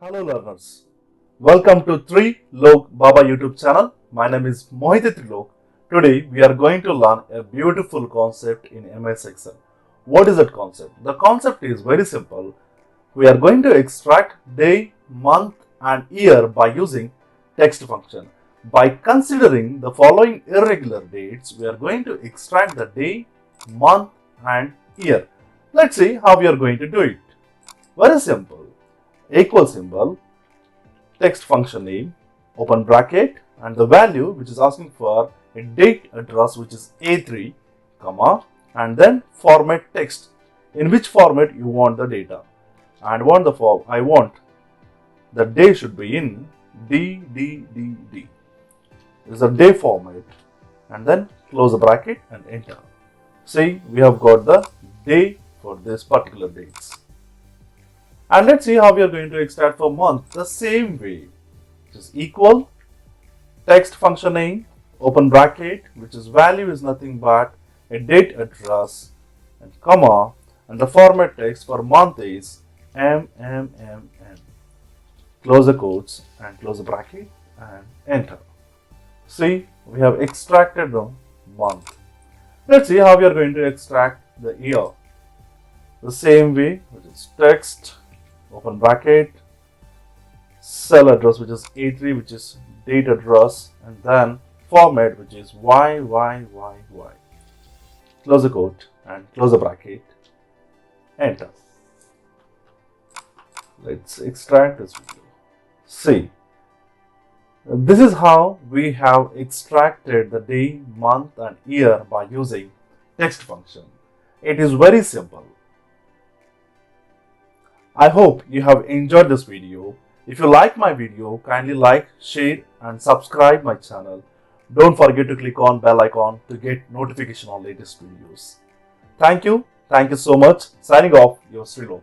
Hello learners, welcome to Trilok Baba YouTube channel. My name is Mohithe Trilok. Today we are going to learn a beautiful concept in MS Excel. What is that concept? The concept is very simple. We are going to extract day, month and year by using text function. By considering the following irregular dates, we are going to extract the day, month and year. Let's see how we are going to do it. Very simple. Equal symbol, text function name, open bracket and the value which is asking for a date address which is A3, comma, and then format text. In which format you want the data, and I want the day should be in DDDD. This is the day format, and then close the bracket and enter. See, we have got the day for this particular dates. And let's see how we are going to extract for month the same way. Just equal, text function name, open bracket, which is value is nothing but a date address, and comma, and the format text for month is MMMM. Close the quotes and close the bracket and enter. See, we have extracted the month. Let's see how we are going to extract the year. The same way, which is text, open bracket, cell address which is A3, which is date address, and then format which is YYYY. Close the quote and close the bracket, enter. Let's extract this video. See, this is how we have extracted the day, month and year by using text function. It is very simple. I hope you have enjoyed this video. If you like my video, kindly like, share and subscribe my channel. Don't forget to click on bell icon to get notification on latest videos. Thank you. Thank you so much. Signing off, your Trilok.